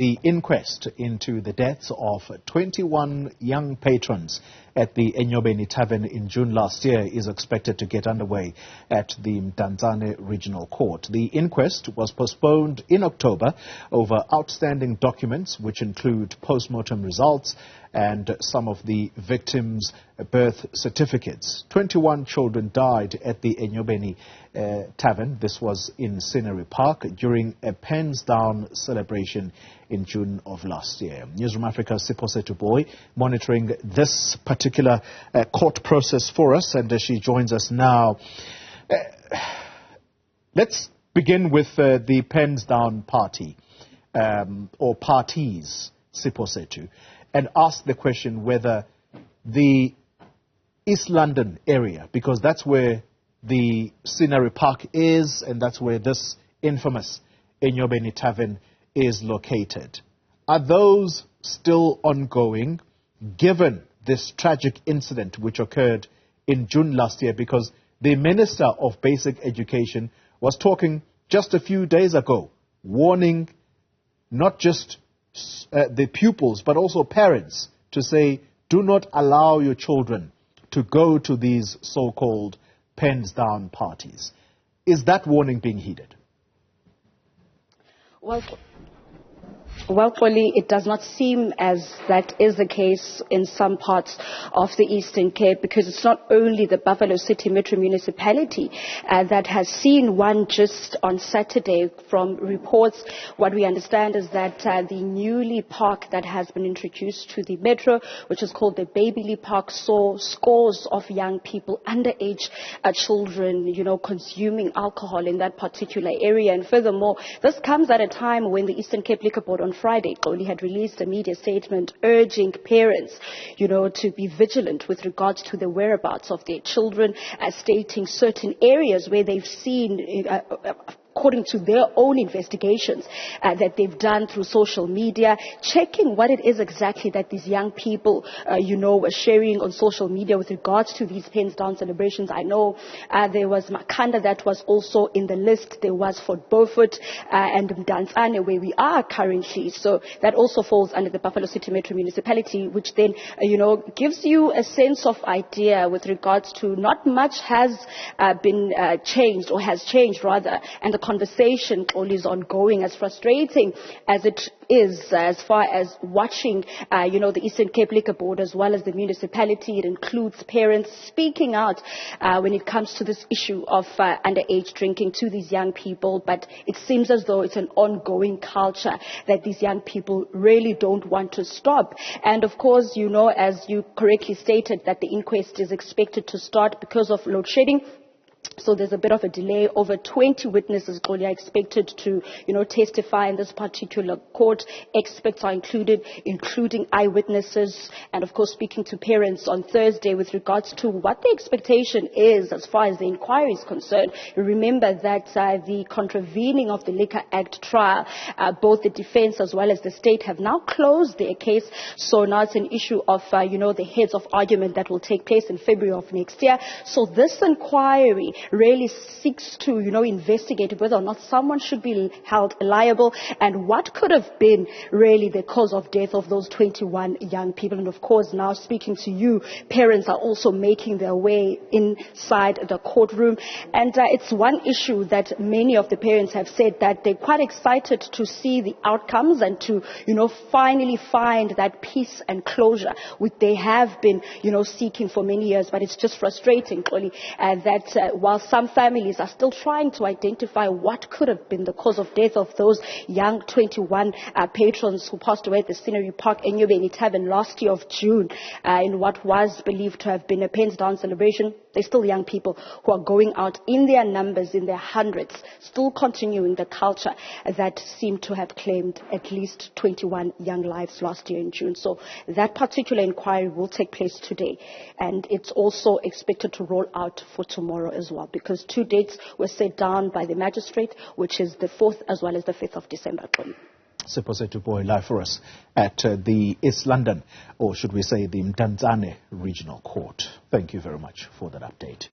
The inquest into the deaths of 21 young patrons at the Enyobeni Tavern in June last year is expected to get underway at the Mdantsane Regional Court. The inquest was postponed in October over outstanding documents which include postmortem results and some of the victims' birth certificates. 21 children died at the Enyobeni Tavern. This was in Scenery Park during a pens down celebration in June of last year. Newzroom Afrika's Siphosethu Booi monitoring this particular court process for us, and she joins us now. Let's begin with the pens down party or parties, Siphosethu, and ask the question whether the East London area, because that's where the Scenery Park is and that's where this infamous Enyobeni Tavern is located, are those still ongoing given this tragic incident which occurred in June last year? Because the Minister of Basic Education was talking just a few days ago, warning not just the pupils but also parents to say, do not allow your children to go to these so-called pens down parties. Is that warning being heeded? Well, Booi, it does not seem as that is the case in some parts of the Eastern Cape, because it's not only the Buffalo City Metro Municipality that has seen one just on Saturday. From reports, what we understand is that the newly park that has been introduced to the Metro, which is called the Baby Park, saw scores of young people, underage children, consuming alcohol in that particular area. And furthermore, this comes at a time when the Eastern Cape Liquor Board on Friday, Booi had released a media statement urging parents, to be vigilant with regards to the whereabouts of their children, stating certain areas where they've seen, according to their own investigations that they've done through social media, checking what it is exactly that these young people, were sharing on social media with regards to these pens down celebrations. I know there was Makhanda that was also in the list. There was Fort Beaufort and Mdantsane, where we are currently. So that also falls under the Buffalo City Metro Municipality, which then, gives you a sense of idea with regards to not much has been changed, or has changed rather, and the conversation is ongoing, as frustrating as it is as far as watching, the Eastern Cape Liquor Board as well as the municipality. It includes parents speaking out when it comes to this issue of underage drinking to these young people. But it seems as though it's an ongoing culture that these young people really don't want to stop. And of course, as you correctly stated, that the inquest is expected to start because of load shedding. So there's a bit of a delay. Over 20 witnesses, Booi, are expected to, testify in this particular court. Experts are included, including eyewitnesses, and of course speaking to parents on Thursday with regards to what the expectation is as far as the inquiry is concerned. Remember that the contravening of the Liquor Act trial, both the defense as well as the state have now closed their case. So now it's an issue of, the heads of argument that will take place in February of next year. So this inquiry really seeks to, investigate whether or not someone should be held liable and what could have been really the cause of death of those 21 young people. And of course, now speaking to you, parents are also making their way inside the courtroom. And it's one issue that many of the parents have said that they're quite excited to see the outcomes and to, finally find that peace and closure which they have been, seeking for many years. But it's just frustrating, Booi, that while some families are still trying to identify what could have been the cause of death of those young 21 patrons who passed away at the Scenery Park Enyobeni Tavern last year of June, in what was believed to have been a pens down celebration, they're still young people who are going out in their numbers, in their hundreds, still continuing the culture that seemed to have claimed at least 21 young lives last year in June. So that particular inquiry will take place today, and it's also expected to roll out for tomorrow as well, because 2 dates were set down by the magistrate, which is the 4th as well as the 5th of December. Siphosethu Booi live for us at the East London, or should we say the Mdantsane Regional Court. Thank you very much for that update.